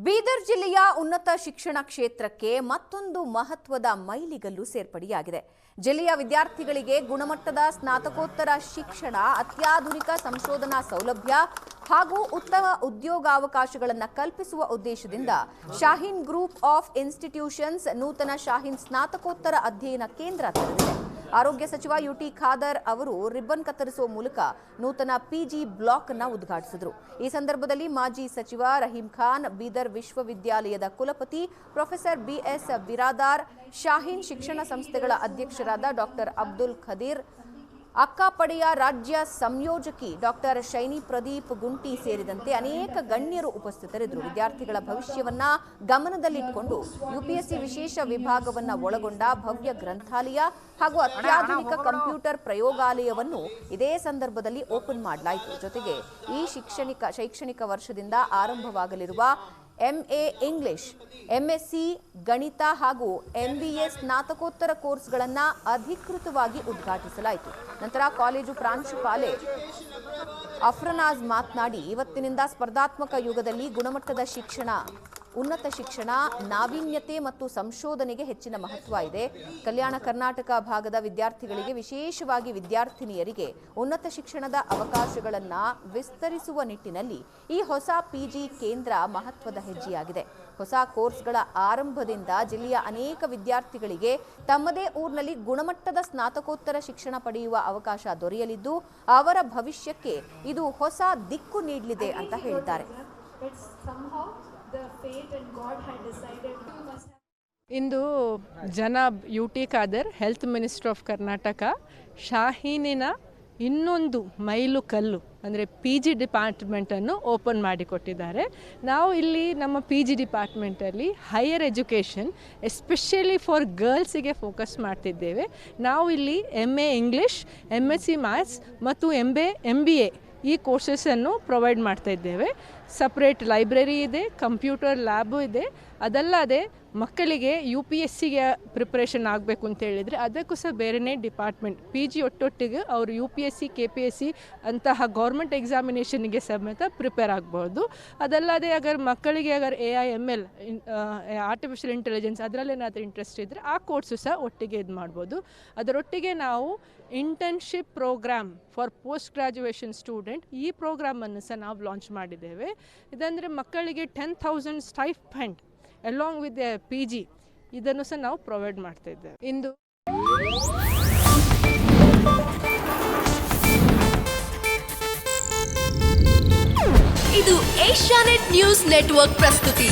ಬೀದರ್ ಜಿಲ್ಲೆಯ ಉನ್ನತ ಶಿಕ್ಷಣ ಕ್ಷೇತ್ರಕ್ಕೆ ಮತ್ತೊಂದು ಮಹತ್ವದ ಮೈಲಿಗಲ್ಲು ಸೇರ್ಪಡೆಯಾಗಿದೆ. ಜಿಲ್ಲೆಯ ವಿದ್ಯಾರ್ಥಿಗಳಿಗೆ ಗುಣಮಟ್ಟದ ಸ್ನಾತಕೋತ್ತರ ಶಿಕ್ಷಣ, ಅತ್ಯಾಧುನಿಕ ಸಂಶೋಧನಾ ಸೌಲಭ್ಯ ಹಾಗೂ ಉತ್ತಮ ಉದ್ಯೋಗಾವಕಾಶಗಳನ್ನು ಕಲ್ಪಿಸುವ ಉದ್ದೇಶದಿಂದ ಶಾಹೀನ್ ಗ್ರೂಪ್ ಆಫ್ ಇನ್ಸ್ಟಿಟ್ಯೂಷನ್ಸ್ ನೂತನ ಶಾಹೀನ್ ಸ್ನಾತಕೋತ್ತರ ಅಧ್ಯಯನ ಕೇಂದ್ರ ತೆರೆದಿದೆ. ಆರೋಗ್ಯ ಸಚಿವ ಯುಟಿ ಖಾದರ್ ಅವರು ರಿಬ್ಬನ್ ಕತ್ತರಿಸುವ ಮೂಲಕ ನೂತನ ಪಿಜಿ ಬ್ಲಾಕ್ ಅನ್ನು ಉದ್ಘಾಟಿಸಿದರು. ಈ ಸಂದರ್ಭದಲ್ಲಿ ಮಾಜಿ ಸಚಿವ ರಹೀಂ ಖಾನ್, ಬೀದರ್ ವಿಶ್ವವಿದ್ಯಾಲಯದ ಕುಲಪತಿ ಪ್ರೊಫೆಸರ್ ಬಿಎಸ್ ಬಿರಾದಾರ್, ಶಾಹೀನ್ ಶಿಕ್ಷಣ ಸಂಸ್ಥೆಗಳ ಅಧ್ಯಕ್ಷರಾದ ಡಾಕ್ಟರ್ ಅಬ್ದುಲ್ ಖದೀರ್, ಅಕ್ಕಾಪಡೆಯ ರಾಜ್ಯ ಸಂಯೋಜಕಿ ಡಾಕ್ಟರ್ ಶೈನಿ ಪ್ರದೀಪ್ ಗುಂಟಿ ಸೇರಿದಂತೆ ಅನೇಕ ಗಣ್ಯರು ಉಪಸ್ಥಿತರಿದ್ದರು. ವಿದ್ಯಾರ್ಥಿಗಳ ಭವಿಷ್ಯವನ್ನ ಗಮನದಲ್ಲಿಟ್ಟುಕೊಂಡು ಯುಪಿಎಸ್ಸಿ ವಿಶೇಷ ವಿಭಾಗವನ್ನು ಒಳಗೊಂಡ ಭವ್ಯ ಗ್ರಂಥಾಲಯ ಹಾಗೂ ಅತ್ಯಾಧುನಿಕ ಕಂಪ್ಯೂಟರ್ ಪ್ರಯೋಗಾಲಯವನ್ನು ಇದೇ ಸಂದರ್ಭದಲ್ಲಿ ಓಪನ್ ಮಾಡಲಾಯಿತು. ಜೊತೆಗೆ ಈ ಶೈಕ್ಷಣಿಕ ವರ್ಷದಿಂದ ಆರಂಭವಾಗಲಿರುವ ಎಂಎ ಇಂಗ್ಲಿಷ್, ಎಂಎಸ್ಸಿ ಗಣಿತ ಹಾಗೂ ಎಂಬಿಎ ಸ್ನಾತಕೋತ್ತರ ಕೋರ್ಸ್ಗಳನ್ನು ಅಧಿಕೃತವಾಗಿ ಉದ್ಘಾಟಿಸಲಾಯಿತು. ನಂತರ ಕಾಲೇಜು ಪ್ರಾಂಶುಪಾಲೆ ಅಫ್ರನಾಜ್ ಮಾತನಾಡಿ, ಇವತ್ತಿನಿಂದ ಸ್ಪರ್ಧಾತ್ಮಕ ಯುಗದಲ್ಲಿ ಗುಣಮಟ್ಟದ ಶಿಕ್ಷಣ, ಉನ್ನತ ಶಿಕ್ಷಣ, ನಾವೀನ್ಯತೆ ಮತ್ತು ಸಂಶೋಧನೆಗೆ ಹೆಚ್ಚಿನ ಮಹತ್ವ ಇದೆ. ಕಲ್ಯಾಣ ಕರ್ನಾಟಕ ಭಾಗದ ವಿದ್ಯಾರ್ಥಿಗಳಿಗೆ, ವಿಶೇಷವಾಗಿ ವಿದ್ಯಾರ್ಥಿನಿಯರಿಗೆ ಉನ್ನತ ಶಿಕ್ಷಣದ ಅವಕಾಶಗಳನ್ನು ವಿಸ್ತರಿಸುವ ನಿಟ್ಟಿನಲ್ಲಿ ಈ ಹೊಸ ಪಿಜಿ ಕೇಂದ್ರ ಮಹತ್ವದ ಹೆಜ್ಜೆಯಾಗಿದೆ. ಹೊಸ ಕೋರ್ಸ್ಗಳ ಆರಂಭದಿಂದ ಜಿಲ್ಲೆಯ ಅನೇಕ ವಿದ್ಯಾರ್ಥಿಗಳಿಗೆ ತಮ್ಮದೇ ಊರಿನಲ್ಲಿ ಗುಣಮಟ್ಟದ ಸ್ನಾತಕೋತ್ತರ ಶಿಕ್ಷಣ ಪಡೆಯುವ ಅವಕಾಶ ದೊರೆಯಲಿದ್ದು, ಅವರ ಭವಿಷ್ಯಕ್ಕೆ ಇದು ಹೊಸ ದಿಕ್ಕು ನೀಡಲಿದೆ ಅಂತ ಹೇಳಿದ್ದಾರೆ. ಇಂದು ಜನಾಬ್ UT Khader, health minister of Karnataka, ಶಾಹೀನಿನ ಇನ್ನೊಂದು ಮೈಲು ಕಲ್ಲು ಅಂದರೆ ಪಿ ಜಿ ಡಿಪಾರ್ಟ್ಮೆಂಟನ್ನು ಓಪನ್ ಮಾಡಿಕೊಟ್ಟಿದ್ದಾರೆ. ನಾವು ಇಲ್ಲಿ ನಮ್ಮ ಪಿ ಜಿ ಡಿಪಾರ್ಟ್ಮೆಂಟಲ್ಲಿ ಹೈಯರ್ ಎಜುಕೇಷನ್ ಎಸ್ಪೆಷಲಿ ಫಾರ್ ಗರ್ಲ್ಸಿಗೆ ಫೋಕಸ್ ಮಾಡ್ತಿದ್ದೇವೆ. ನಾವು ಇಲ್ಲಿ MA ಇಂಗ್ಲಿಷ್, MSc ಮ್ಯಾಥ್ಸ್ ಮತ್ತು MBA ಈ ಕೋರ್ಸಸ್ಸನ್ನು ಪ್ರೊವೈಡ್ ಮಾಡ್ತಾ ಇದ್ದೇವೆ. ಸಪ್ರೇಟ್ ಲೈಬ್ರರಿ ಇದೆ, ಕಂಪ್ಯೂಟರ್ ಲ್ಯಾಬು ಇದೆ. ಅದಲ್ಲದೆ ಮಕ್ಕಳಿಗೆ UPSCಗೆ ಪ್ರಿಪ್ರೇಷನ್ ಆಗಬೇಕು ಅಂತ ಹೇಳಿದರೆ ಅದಕ್ಕೂ ಸಹ ಬೇರೆಯೇ ಡಿಪಾರ್ಟ್ಮೆಂಟ್ ಪಿ ಜಿ ಒಟ್ಟೊಟ್ಟಿಗೆ ಅವರು UPSC, KPSC ಅಂತಹ ಗೌರ್ಮೆಂಟ್ ಎಕ್ಸಾಮಿನೇಷನ್ಗೆ ಸಮೇತ ಪ್ರಿಪೇರ್ ಆಗ್ಬೋದು. ಅದಲ್ಲದೆ ಮಕ್ಕಳಿಗೆ AI ML ಆರ್ಟಿಫಿಷಿಯಲ್ ಇಂಟೆಲಿಜೆನ್ಸ್ ಅದರಲ್ಲೇನಾದರೂ ಇಂಟ್ರೆಸ್ಟ್ ಇದ್ದರೆ ಆ ಕೋರ್ಸು ಸಹ ಒಟ್ಟಿಗೆ ಇದು ಮಾಡ್ಬೋದು. ಅದರೊಟ್ಟಿಗೆ ನಾವು internship program for post graduation student ಈ ಪ್ರೋಗ್ರಾಮನ್ನು ಸಹ ನಾವು ಲಾಂಚ್ ಮಾಡಿದ್ದೇವೆ. ಇದಂದರೆ ಮಕ್ಕಳಿಗೆ 10,000 ಸ್ಟೈಫಂಡ್ ಅಲಾಂಗ್ ವಿತ್ PG ಇದನ್ನು ಸಹ ನಾವು ಪ್ರೊವೈಡ್ ಮಾಡ್ತಾ ಇದ್ದೇವೆ. ಇಂದು ಇದು ಏಷ್ಯಾನೆಟ್ ನ್ಯೂಸ್ ನೆಟ್ವರ್ಕ್ ಪ್ರಸ್ತುತಿ.